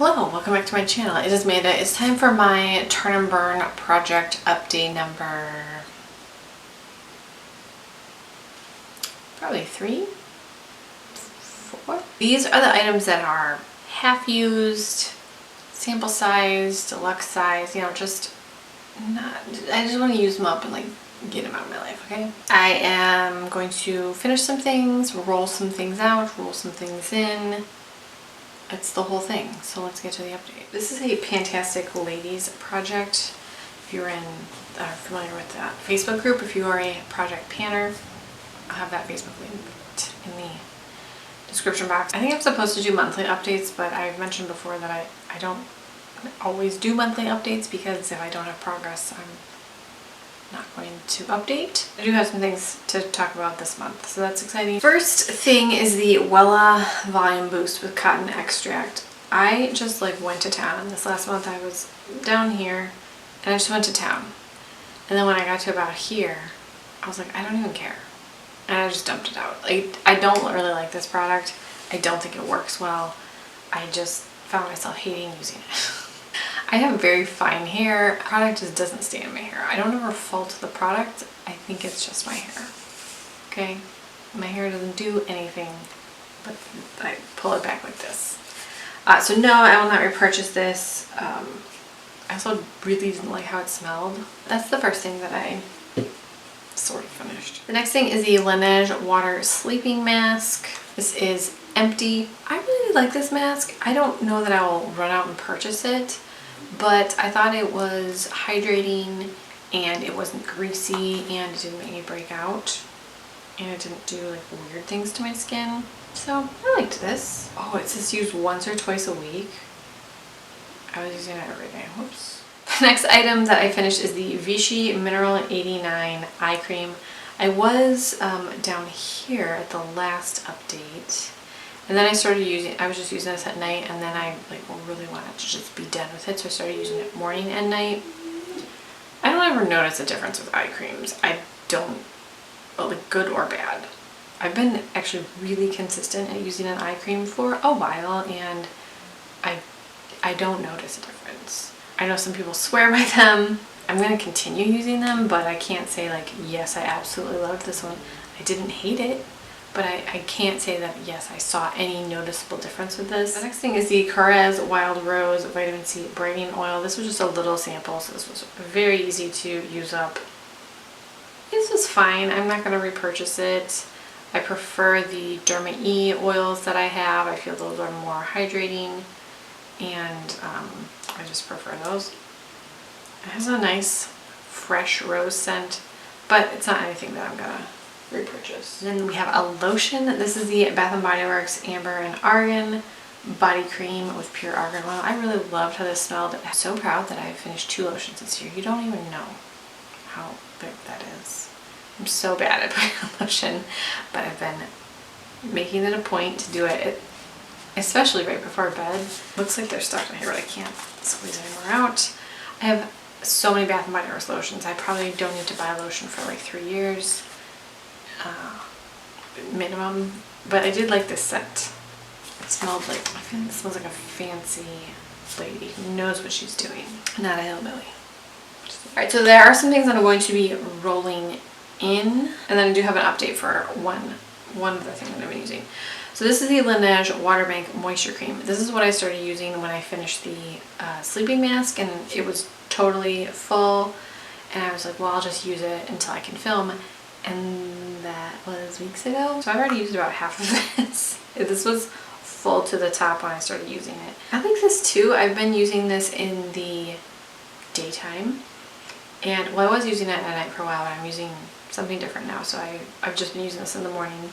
Hello, welcome back to my channel. It is Amanda. It's time for my Turn and Burn project update number probably 3, 4. These are the items that are half used, sample size, deluxe size, you know, just not, I just want to use them up and like get them out of my life, okay? I am going to finish some things, roll some things out, roll some things in. It's the whole thing. So let's get to the update. This is a fantastic ladies project. If you're familiar with that Facebook group, if you are a project planner, I'll have that Facebook link in the description box. I think I'm supposed to do monthly updates, but I've mentioned before that I don't always do monthly updates because if I don't have progress, I'm not going to update. I do have some things to talk about this month, so that's exciting. First thing is the Wella Volume Boost with cotton extract. I just like went to town. This last month I was down here and I just went to town. And then when I got to about here, I was like, I don't even care. And I just dumped it out. Like, I don't really like this product. I don't think it works well. I just found myself hating using it. I have very fine hair. The product just doesn't stay in my hair. I don't ever fault the product. I think it's just my hair. Okay? My hair doesn't do anything, but I pull it back like this. So no, I will not repurchase this. I also really didn't like how it smelled. That's the first thing that I sort of finished. The next thing is the Laneige Water Sleeping Mask. This is empty. I really like this mask. I don't know that I will run out and purchase it, but I thought it was hydrating and it wasn't greasy and it didn't make me break out and it didn't do like weird things to my skin. So I liked this. Oh, it says use once or twice a week. I was using it every day. Whoops. The next item that I finished is the Vichy Mineral 89 Eye Cream. I was down here at the last update. And then I started using, I was just using this at night and then I like really wanted to just be done with it. So I started using it morning and night. I don't ever notice a difference with eye creams. I don't, like good or bad. I've been actually really consistent at using an eye cream for a while and I don't notice a difference. I know some people swear by them. I'm going to continue using them, but I can't say like, yes, I absolutely loved this one. I didn't hate it. But I can't say that, yes, I saw any noticeable difference with this. The next thing is the Korres Rose Vitamin C Brightening Oil. This was just a little sample, so this was very easy to use up. This was fine. I'm not going to repurchase it. I prefer the Derma E oils that I have. I feel those are more hydrating, and I just prefer those. It has a nice, fresh rose scent, but it's not anything that I'm going to repurchase. Then we have a lotion. This is the Bath & Body Works Amber and Argan Body Cream with pure argan oil. I really loved how this smelled. I'm so proud that I finished 2 lotions this year. You don't even know how big that is. I'm so bad at putting on lotion, but I've been making it a point to do it, especially right before bed. Looks like they're stuck in here, but I can't squeeze any more out. I have so many Bath & Body Works lotions. I probably don't need to buy a lotion for like 3 years. Minimum, but I did like this scent. It smelled like, I feel like it smells like a fancy lady who knows what she's doing, not a hillbilly. Alright, so there are some things that I'm going to be rolling in, and then I do have an update for one other thing that I've been using. So this is the Laneige Water Bank Moisture Cream. This is what I started using when I finished the sleeping mask, and it was totally full, and I was like, well, I'll just use it until I can film. And that was weeks ago. So I've already used about half of this. This was full to the top when I started using it. I like this too. I've been using this in the daytime. And well, I was using it at night for a while, but I'm using something different now. So I've just been using this in the morning.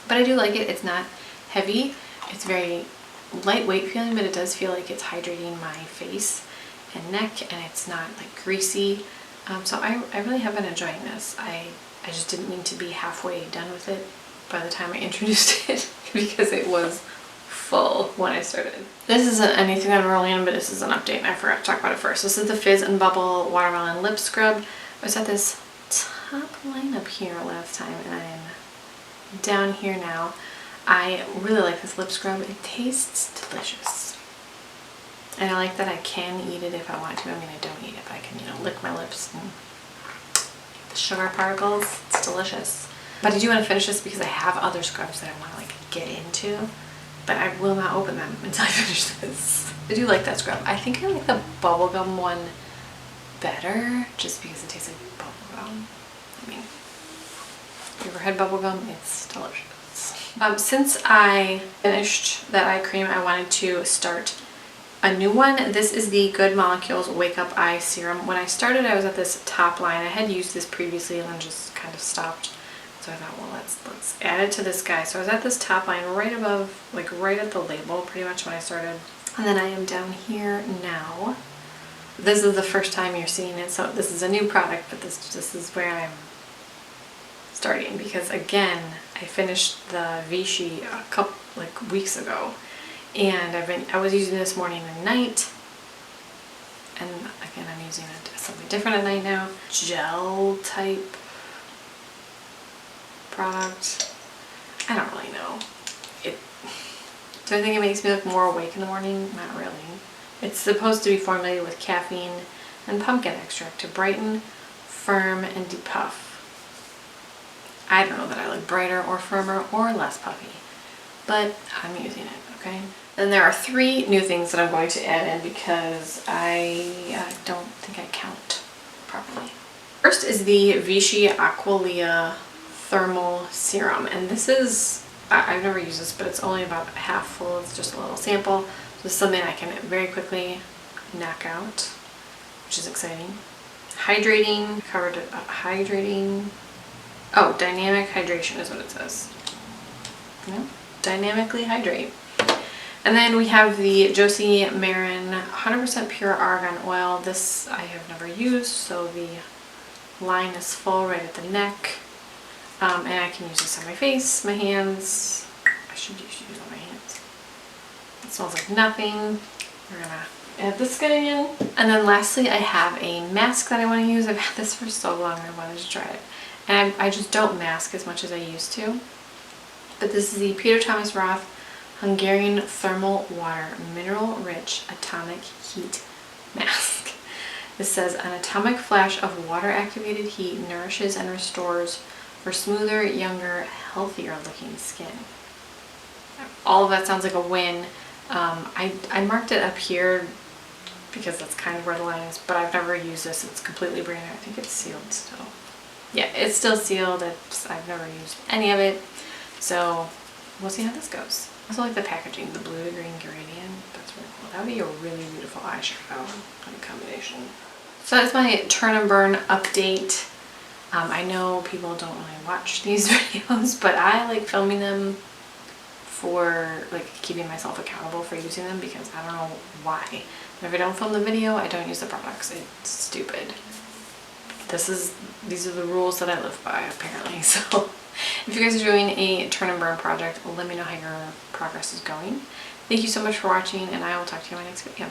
But I do like it. It's not heavy. It's very lightweight feeling, but it does feel like it's hydrating my face and neck, and it's not like greasy. So I really have been enjoying this. I just didn't mean to be halfway done with it by the time I introduced it because it was full when I started. This isn't anything I'm rolling in, but this is an update and I forgot to talk about it first. This is the Fizz and Bubble Watermelon Lip Scrub. I was at this top lineup here last time and I'm down here now. I really like this lip scrub. It tastes delicious. And I like that I can eat it if I want to. I mean, I don't eat it, but I can, you know, lick my lips and get the sugar particles. It's delicious. But I do want to finish this because I have other scrubs that I want to like get into, but I will not open them until I finish this. I do like that scrub. I think I like the bubblegum one better just because it tastes like bubblegum. I mean, if you ever had bubblegum, it's delicious. Since I finished that eye cream, I wanted to start a new one. This is the Good Molecules Wake Up Eye Serum. When I started, I was at this top line. I had used this previously and then just kind of stopped. So I thought, well, let's add it to this guy. So I was at this top line right above, like right at the label pretty much when I started. And then I am down here now. This is the first time you're seeing it. So this is a new product, but this is where I'm starting because again, I finished the Vichy a couple like weeks ago. And I was using this morning and night. And again, I'm using it something different at night now. Gel type product. I don't really know. Do I think it makes me look more awake in the morning? Not really. It's supposed to be formulated with caffeine and pumpkin extract to brighten, firm, and depuff. I don't know that I look brighter or firmer or less puffy, but I'm using it, okay? Then there are 3 new things that I'm going to add in because I don't think I count properly. First is the Vichy Aqua Thermal Serum, and this is, I've never used this, but it's only about half full. It's just a little sample. So this is something I can very quickly knock out, which is exciting. Hydrating, covered hydrating. Oh, dynamic hydration is what it says. No? Dynamically hydrate. And then we have the Josie Maran 100% pure Argan Oil. This I have never used, so the line is full right at the neck. And I can use this on my face, my hands. I should use it on my hands. It smells like nothing. We're gonna add this guy in. And then lastly, I have a mask that I want to use. I've had this for so long, I wanted to try it. And I just don't mask as much as I used to. But this is the Peter Thomas Roth Hungarian Thermal Water Mineral Rich Atomic Heat Mask. This says an atomic flash of water activated heat nourishes and restores for smoother, younger, healthier looking skin. All of that sounds like a win. I marked it up here because that's kind of where the line is, but I've never used this. It's completely brand new. I think it's sealed still. Yeah, it's still sealed. I've never used any of it. So we'll see how this goes. I also like the packaging, the blue to green gradient. That's really cool. That would be a really beautiful eyeshadow combination. So that's my turn and burn update. I know people don't really watch these videos, but I like filming them for like keeping myself accountable for using them because I don't know why. And if I don't film the video, I don't use the products. It's stupid. These are the rules that I live by apparently. So if you guys are doing a turn and burn project, let me know how your progress is going. Thank you so much for watching, and I will talk to you in my next video.